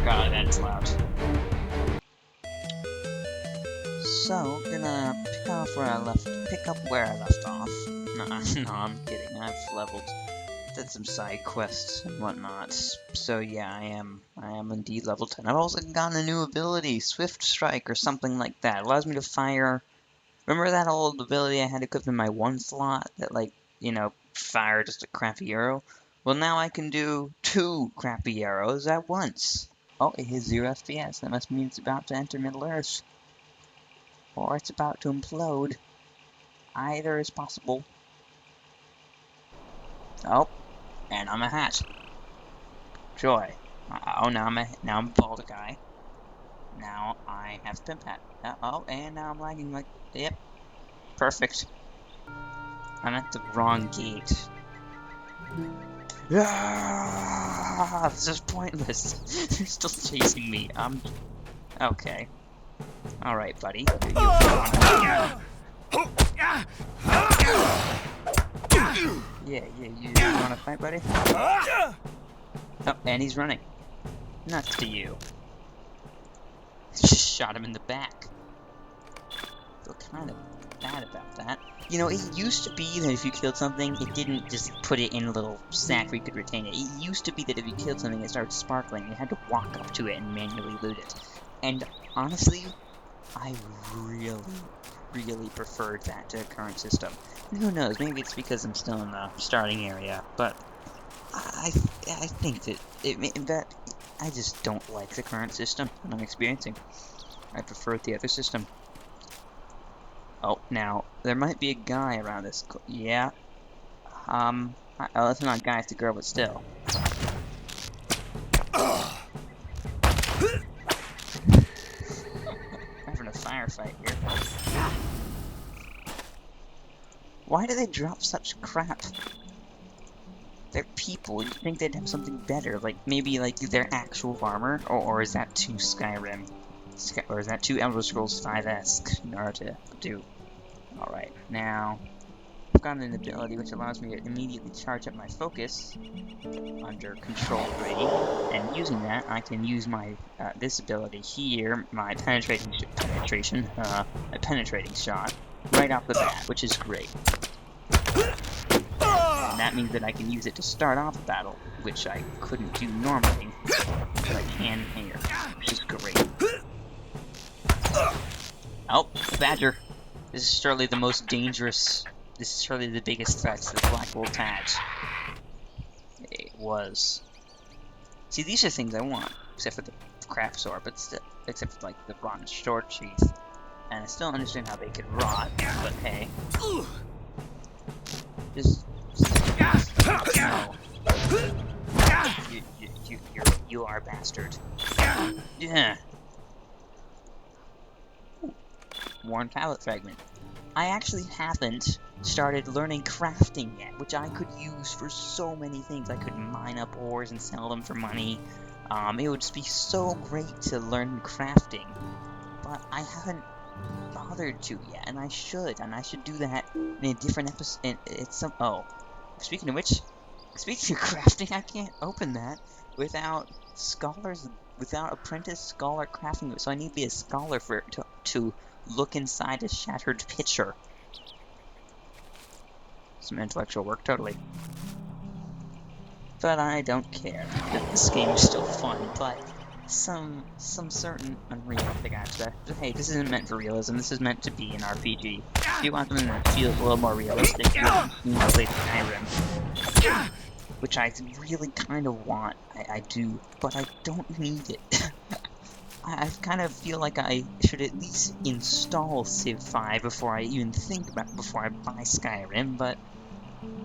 God, that's loud. So, gonna pick up where I left off. No, no, I'm kidding. I've did some side quests and whatnot. So yeah, I am indeed level 10. I've also gotten a new ability, Swift Strike or something like that. It allows me to fire. Remember that old ability I had equipped in my one slot that, like, you know, fire just a crappy arrow? Well, now I can do 2 crappy arrows at once. Oh, it hits 0 FPS. That must mean it's about to enter Middle Earth. Or it's about to implode. Either is possible. Oh, and I'm a hat. Joy. Oh, now I'm a bald guy. Now I have Pimp Hat. Oh, and now I'm lagging like, yep, perfect. I'm at the wrong gate. Ah, this is pointless. They're still chasing me. Okay. All right, buddy. Yeah, you wanna fight, buddy? Oh, and he's running. Nuts to you. Just shot him in the back. Feel kind of bad about that. You know, it used to be that if you killed something, it didn't just put it in a little sack where you could retain it. It used to be that if you killed something, it started sparkling. You had to walk up to it and manually loot it. And honestly, I really preferred that to the current system. And who knows, maybe it's because I'm still in the starting area, but I think that I just don't like the current system that I'm experiencing. I prefer the other system. Oh, now, there might be a guy around this. Yeah. Oh, it's not a guy, it's a girl, but still. Having a firefight here. Why do they drop such crap? They're people. You'd think they'd have something better, like maybe like their actual armor, or is that too Skyrim? Or is that too Elder Scrolls 5-esque in order to do? Alright, now I've got an ability which allows me to immediately charge up my focus under Control 3, and using that I can use my this ability here, my penetrating shot, right off the bat, which is great. And that means that I can use it to start off a battle, which I couldn't do normally, but I can here, which is great. Oh, Badger. This is surely the most dangerous. This is surely the biggest threat to the Black Wolf Tags. It was. See, these are things I want, except for the crap sword, but still, except for like the rotten sword sheath. And I still understand how they could rot, but hey. No. You are a bastard. Yeah. Worn tablet fragment. I actually haven't started learning crafting yet, which I could use for so many things. I could mine up ores and sell them for money. It would be so great to learn crafting, but I haven't bothered to yet, and I should do that in a different episode. Oh, speaking of which, speaking of crafting, I can't open that without apprentice scholar crafting it. So I need to be a scholar to look inside a shattered pitcher. Some intellectual work, totally. But I don't care. This game is still fun, but some certain unrealistic aspects. But hey, this isn't meant for realism. This is meant to be an RPG. If you want something that feels a little more realistic, you need to play Skyrim. Which I really kind of want. I do, but I don't need it. I kind of feel like I should at least install Civ 5 before I even before I buy Skyrim, but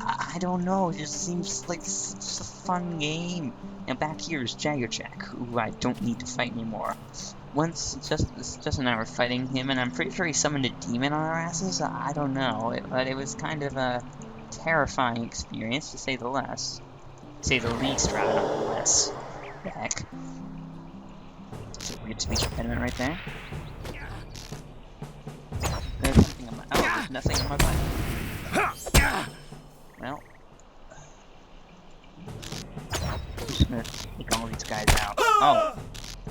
I don't know, it just seems like such a fun game. Now back here is Jaggerjack, who I don't need to fight anymore. Once Justin and I were fighting him, and I'm pretty sure he summoned a demon on our asses. I don't know, but it was kind of a terrifying experience, to say the least. Say the least, rather, not the less. The heck. Weird speech impediment right there. There's something on my. Oh, there's nothing on my butt. Well, I'm just gonna take all these guys out. Oh,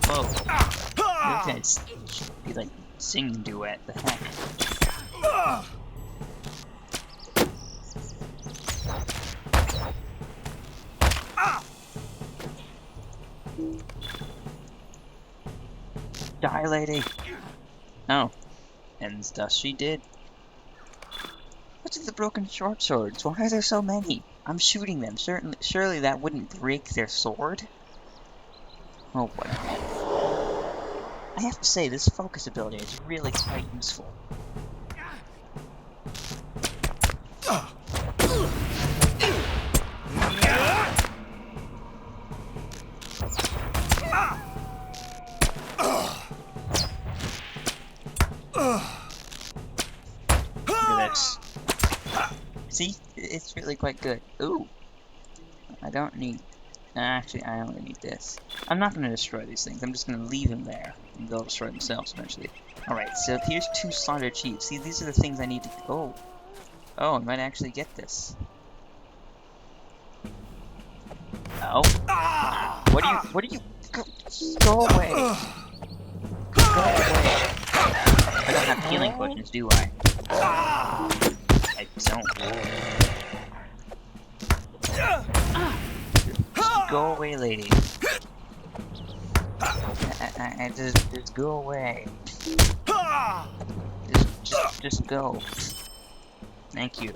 Whoa. Those guys should be like singing duet. The heck? Die, lady! Oh. And thus she did. What's with the broken short swords? Why are there so many? I'm shooting them. Surely that wouldn't break their sword? Oh, whatever. I have to say, this focus ability is really quite useful. Look at this. See? It's really quite good. Ooh. I don't need... Actually, I only need this. I'm not going to destroy these things. I'm just going to leave them there. And they'll destroy themselves eventually. Alright, so here's 2 slaughtered sheep. See, these are the things I need to... Oh. Oh, I might actually get this. Oh. What are you... Go away. Go away. I don't have healing potions, do I? I don't. Just go away, lady. I just go away. Just go. Thank you,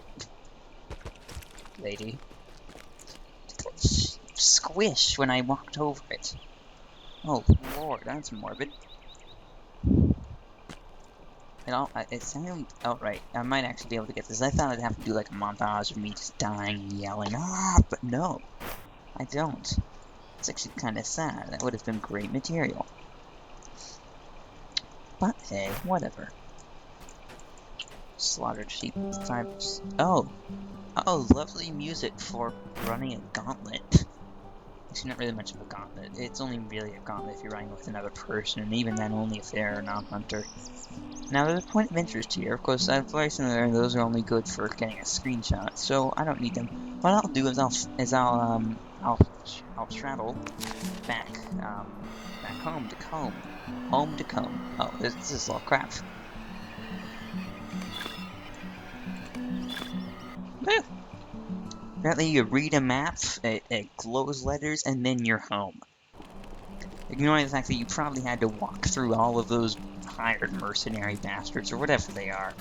lady. Did that squish when I walked over it? Oh lord, that's morbid. It sounded outright. I might actually be able to get this. I thought I'd have to do like a montage of me just dying and yelling, but no, I don't. It's actually kind of sad. That would have been great material. But hey, whatever. Slaughtered sheep. Oh, lovely music for running a gauntlet. Actually, not really much of a gauntlet. It's only really a gauntlet if you're running with another person, and even then only if they're a non-hunter. Now, there's a point of interest here. Of course, I've recently learned those are only good for getting a screenshot, so I don't need them. What I'll do is I'll travel back home to comb. Home to comb. Oh, this is all crap. Woo! Apparently, you read a map, it glows letters, and then you're home. Ignoring the fact that you probably had to walk through all of those hired mercenary bastards, or whatever they are.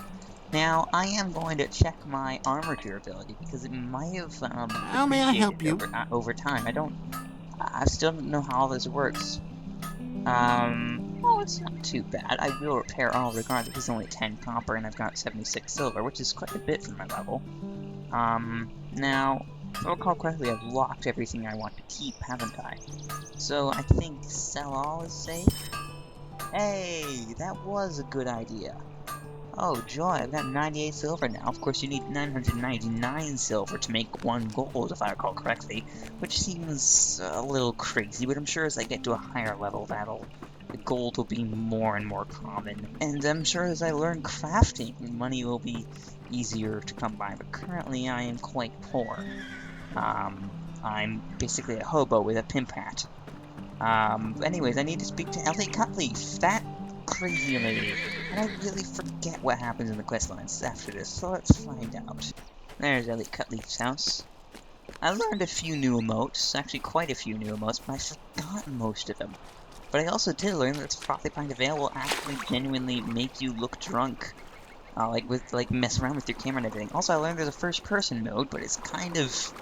Now, I am going to check my armor durability, because it might have How may I help you? over time. I still don't know how all this works. Oh, it's not too bad. I will repair all regardless. It's only 10 copper, and I've got 76 silver, which is quite a bit for my level. Now, if I recall correctly, I've locked everything I want to keep, haven't I? So I think sell all is safe. Hey, that was a good idea. Oh joy, I've got 98 silver now. Of course, you need 999 silver to make 1 gold, if I recall correctly, which seems a little crazy, but I'm sure as I get to a higher level, the gold will be more and more common. And I'm sure as I learn crafting, money will be easier to come by, but currently I am quite poor. I'm basically a hobo with a pimp hat. Anyways, I need to speak to Ellie Cutleaf, that crazy lady. And I really forget what happens in the questlines after this, so let's find out. There's Ellie Cutleaf's house. I learned a few new emotes, actually quite a few new emotes, but I've forgotten most of them. But I also did learn that the Frothy Veil will actually genuinely make you look drunk. Mess around with your camera and everything. Also, I learned there's a first-person mode, but it's kind of,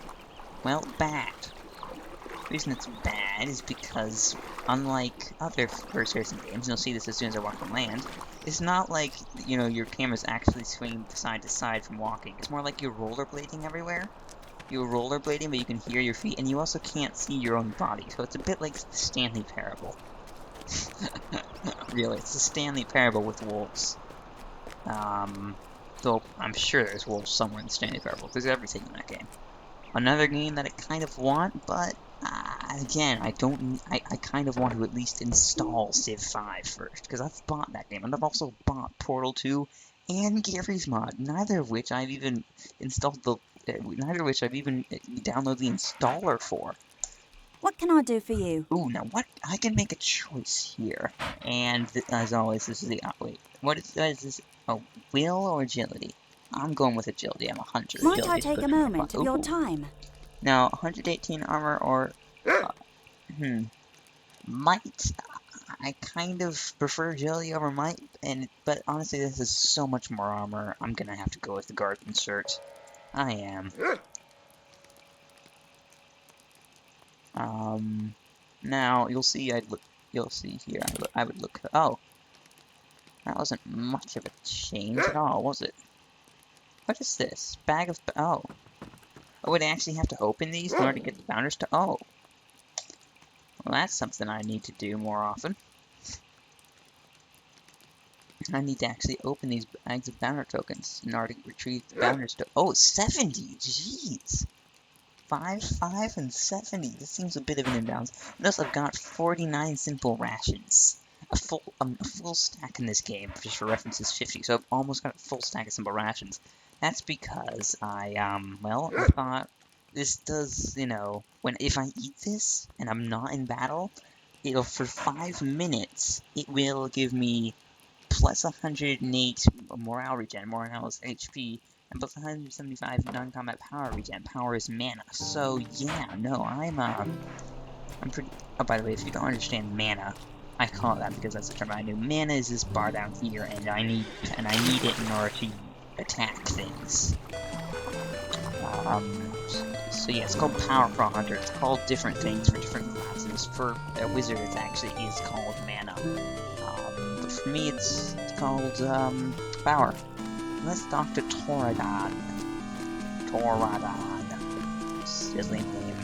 well, bad. The reason it's bad is because, unlike other first-person games, and you'll see this as soon as I walk on land, it's not like, your camera's actually swinging side to side from walking. It's more like you're rollerblading everywhere. You're rollerblading, but you can hear your feet, and you also can't see your own body, so it's a bit like the Stanley Parable. Really, it's the Stanley Parable with wolves. Though I'm sure there's wolves somewhere in the Stanley Parable. There's everything in that game. Another game that I kind of want, but again, I kind of want to at least install Civ 5 first, because I've bought that game, and I've also bought Portal 2 and Gary's Mod, neither of which I've even installed neither of which I've even downloaded the installer for. What can I do for you? Ooh, now what? I can make a choice here. And as always, this is the wait. What is this? Oh, will or agility? I'm going with agility. I'm a hunter. Might I Agility is take good a for me. moment of your Ooh. time? Now, 118 armor or hmm, might. I kind of prefer agility over might, but honestly, this is so much more armor. I'm gonna have to go with the guardsman shirt. I am. Now you'll see. You'll see here. I would look. Oh, that wasn't much of a change at all, was it? What is this? Bag of. Oh. Oh, would I actually have to open these in order to get the bounders to. Oh. Well, that's something I need to do more often. I need to actually open these bags of bounder tokens in order to retrieve the bounders to. Oh, 70! Jeez! 5, 5, and 70. This seems a bit of an imbalance. Notice I've got 49 simple rations. A full stack in this game, just for reference, is 50, so I've almost got a full stack of simple rations. That's because well, I thought this does, if I eat this and I'm not in battle, for 5 minutes, it will give me plus 108 morale regen. Morale is HP, and plus 175 non-combat power regen. Power is mana. So yeah, no, I'm pretty. Oh, by the way, if you don't understand mana, I call it that because that's the term I knew. Mana is this bar down here, and I need it in order to attack things. So yeah, it's called power for a hunter. It's called different things for different classes. For a wizard, it actually is called mana. But for me, it's called power. Let's talk to Toradon. Toradon. Sizzling name.